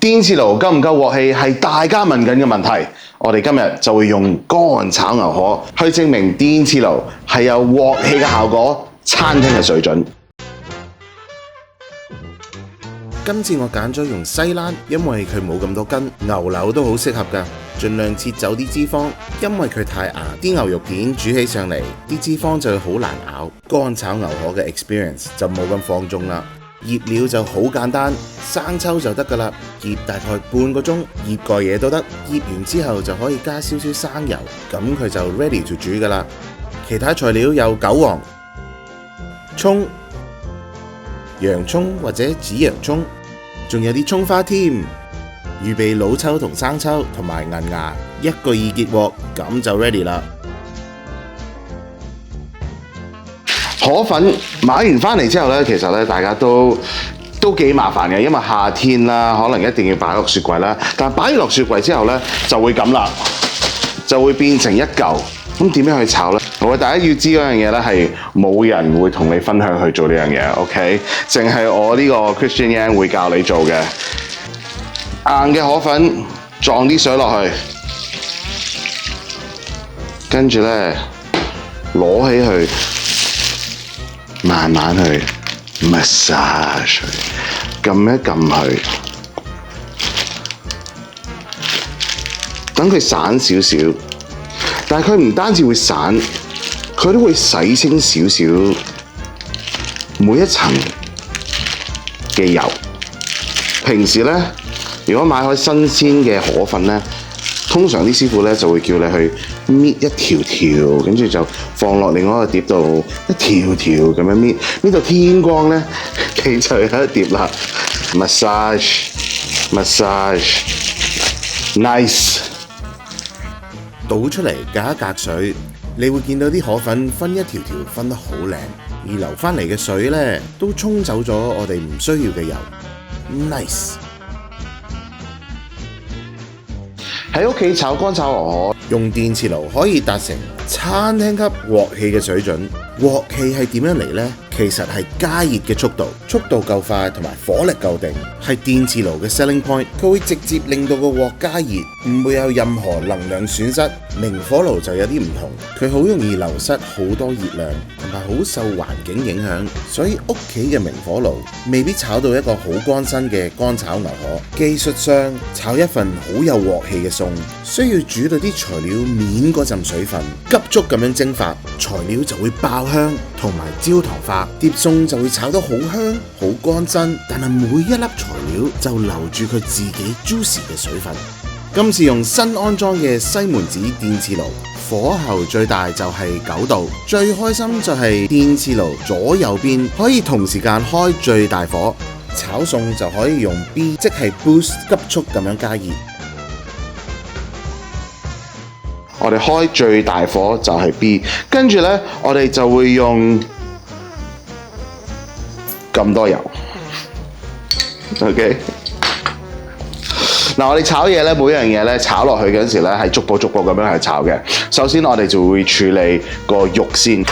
電磁爐夠唔夠鑊氣係大家問緊嘅問題，我哋今日就會用乾炒牛河去證明電磁爐係有鑊氣嘅效果，餐廳嘅水準。今次我揀咗用西蘭，因為佢冇咁多筋，牛柳都好適合㗎，盡量切走啲脂肪，因為佢太硬，啲牛肉片煮起上嚟，啲脂肪就會好難咬。乾炒牛河嘅 experience 就冇咁放縱啦。醃料就好簡單，生抽就得㗎啦，醃大概半個鐘，醃過嘢都得。醃完之後就可以加少少生油，咁佢就 ready to 煮㗎啦。其他材料有韭黃、葱、洋葱或者紫洋葱，仲有啲葱花添。預備老抽同生抽同埋銀芽，一個易結鑊，咁就 ready 啦。河粉買完返嚟之後呢，其實呢大家都幾麻煩嘅，因為夏天啦，可能一定要擺落雪櫃啦。但係擺落雪櫃之後呢，就會咁啦，就會變成一嚿。咁點樣去炒呢？大家要知嗰樣嘢呢，係冇人會同你分享去做呢樣嘢，OK？淨係我呢個 Christian Yang 會教你做嘅。硬嘅河粉撞啲水落去，跟住呢攞起佢。慢慢去 massage 佢，撳一撳佢，等佢散少少。但係佢唔單止會散，佢都會洗清少少每一層嘅油。平時呢，如果買開新鮮嘅河粉呢，通常啲師傅呢就會叫你去搣一條條，跟住就放落另外一個碟度，一條條咁樣搣，搣到天光呢，你就有一碟啦。massage，nice。倒出嚟隔一隔水，你會見到啲河粉分一條條分得好靚，而流返嚟嘅水呢，都沖走咗我哋唔需要嘅油。nice。喺屋企炒乾炒牛河，用電磁爐可以達成餐廳級鑊氣嘅水準。鑊氣係點樣嚟呢？其實係加熱嘅速度夠快同埋火力夠定，係電磁爐嘅 selling point。佢會直接令到個鑊加熱，唔會有任何能量損失。明火爐就有啲唔同，佢好容易流失好多熱量，同埋好受環境影響，所以屋企嘅明火爐未必炒到一個好乾身嘅乾炒牛河。技術上炒一份好有鑊氣嘅餸，需要煮到啲材料面嗰陣水分，急速咁樣蒸發，材料就會爆香同埋焦糖化，碟餸就會炒得好香好乾身，但係每一粒材料就留住佢自己 juicy 嘅水分。今次用新安裝嘅西門子電磁爐，火候最大就係9度，最開心就係電磁爐左右邊可以同時間開最大火，炒餸就可以用 B， 即係 boost 急速咁樣加熱。我哋開最大火就係 B， 跟住呢，我哋就會用咁多油 ，OK。嗱，我哋炒嘢咧，每樣嘢咧炒落去嗰陣時咧，係逐步咁樣去炒嘅。首先我哋就會處理個肉先。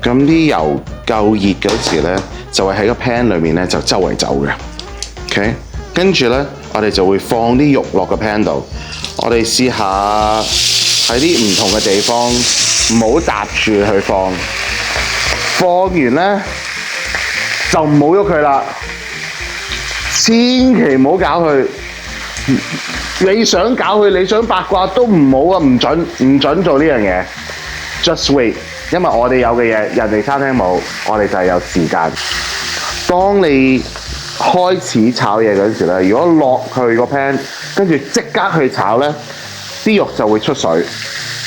咁啲油夠熱嗰時咧，就會喺個 pan 裏面咧就周圍走嘅。OK， 跟住咧，我哋就會放啲肉落個 pan 度。我哋試下喺啲唔同嘅地方，唔好搭住去放。放完咧就唔好喐佢啦。千祈唔好搞佢，你想搞佢，你想八卦都唔好啊！唔準做呢樣嘢。Just wait， 因為我哋有嘅嘢，人哋餐廳冇，我哋就係有時間。當你開始炒嘢嗰陣時咧，如果落去個 pan， 跟住即刻去炒咧，啲肉就會出水。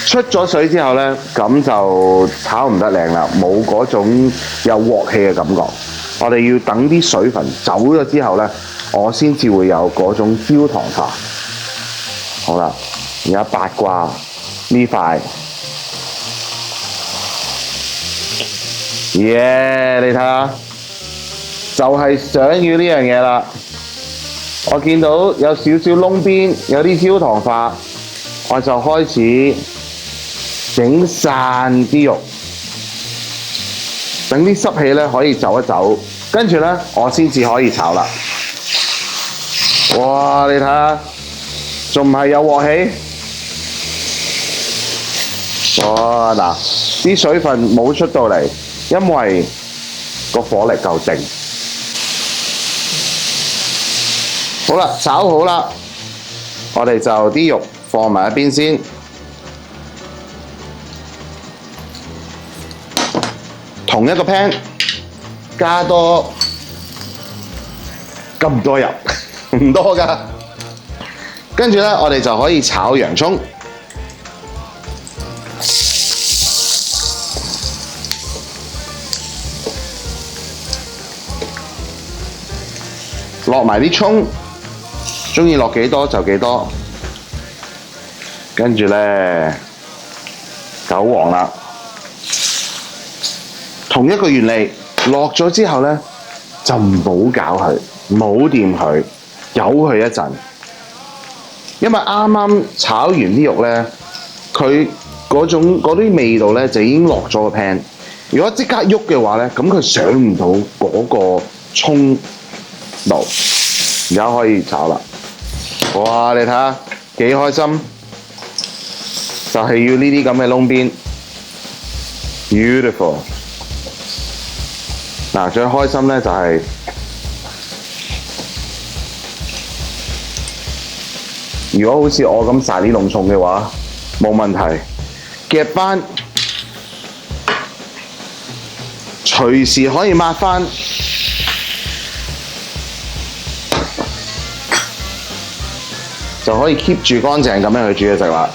出咗水之後咧，咁就炒唔得靚啦，冇嗰種有鑊氣嘅感覺。我哋要等啲水分走咗之後呢，我先至會有嗰種焦糖化。好啦，而家八卦呢塊，你睇下，就係想要呢樣嘢啦。我見到有少少窿邊，有啲焦糖化，我就開始整散啲肉。等啲濕氣咧可以走一走，跟住呢，我先至可以炒啦。哇！你睇下，仲唔係有鑊氣？哇！嗱，啲水分冇出到嚟，因為個火力夠定。好啦，炒好啦，我哋就啲肉放埋一邊先。同一個 pan 加多咁多油，唔多㗎。跟住呢，我哋就可以炒洋葱。落埋啲葱，鍾意落幾多就幾多。跟住呢，韭黃啦。同一個原理，落咗之後呢，就唔好搞佢，唔好掂佢，由佢一陣。因為啱啱炒完啲肉呢，佢嗰啲味道呢，就已經落咗個 pan。如果即刻喐嘅話呢，咁佢上唔到嗰個葱度。而家可以炒啦！哇，你睇下幾開心，就係要呢啲咁嘅窿邊 ，beautiful。嗱，最開心呢就係如果好似我咁撒啲濃重嘅話，冇問題，夾翻，隨時可以抹翻。就可以 keep 住乾淨咁樣去煮嘢食啦，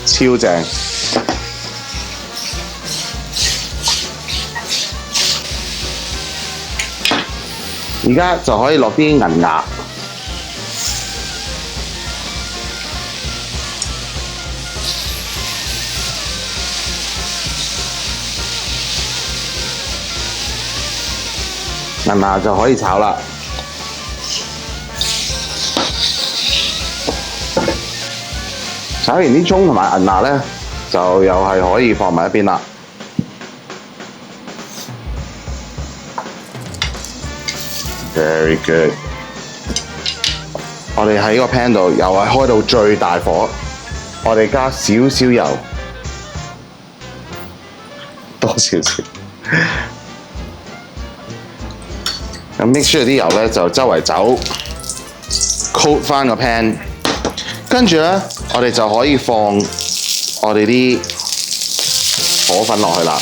超正！而家就可以落啲銀芽，銀芽就可以炒啦。炒完啲葱同埋銀芽呢，就又係可以放埋一邊啦。Very good。我哋喺個 pan 度又係開到最大火，我哋加少少油，多少少。咁 make sure 啲油呢就周圍走 ，coat 翻個 pan。跟住呢，我哋就可以放我哋啲河粉落去啦。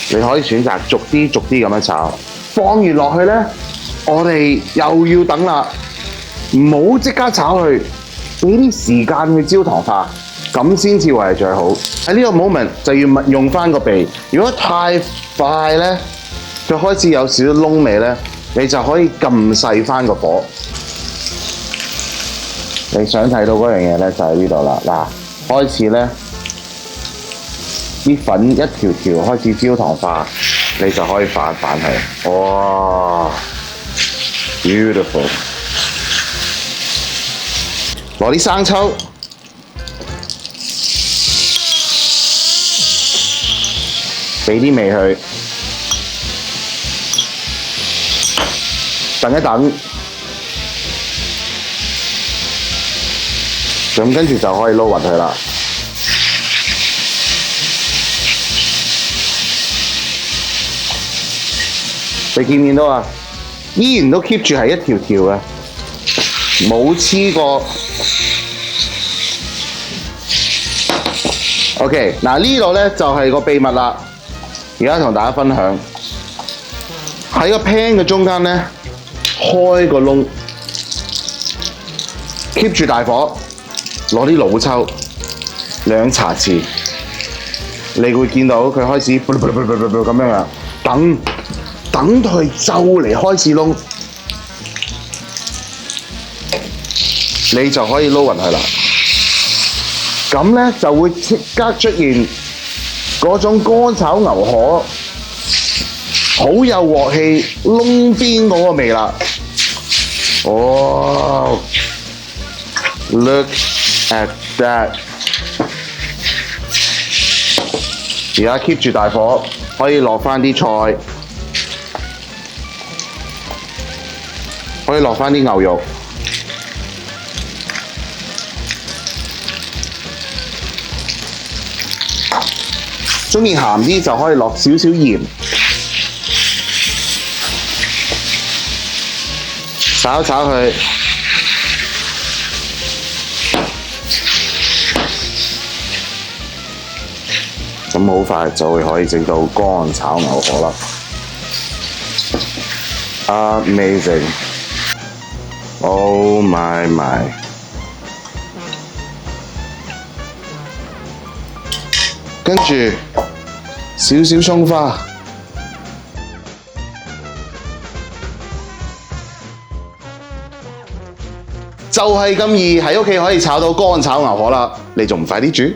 你可以選擇逐啲逐啲咁樣炒。放完落去呢，我哋又要等啦，唔好即刻炒佢，俾啲時間去焦糖化，咁先至會係最好。喺呢個 moment 就要用翻個鼻。如果太快呢，佢開始有少少燶味呢，你就可以撳細翻個火。你想睇到嗰樣嘢呢，就喺呢度啦。嗱，開始呢，啲粉一條條開始焦糖化，你就可以反佢。哇 ，beautiful！ 攞啲生抽，俾啲味佢，等一等。咁跟住就可以撈勻佢啦。你見唔見到啊？依然都 keep 住係一條條嘅，冇黐過。OK， 嗱呢度呢就係個秘密啦。而家同大家分享，喺個 pan 嘅中間呢，開個窿 ，keep 住大火。攞啲老抽2茶匙，你會見到佢開始咁樣啊，等到佢就嚟開始燶，你就可以撈勻佢啦。咁呢就會即刻出現嗰種乾炒牛河，好有鑊氣，燶邊嗰個味啦。哦 ，look at that！ 而家 keep 住大火，可以落返啲菜，可以落返啲牛肉。鍾意鹹啲就可以落少少鹽，炒一炒佢。咁好快就會可以整到乾炒牛河啦 ！Amazing! Oh my my！ 跟住少少葱花，就係咁易喺屋企可以炒到乾炒牛河啦！你仲唔快啲煮？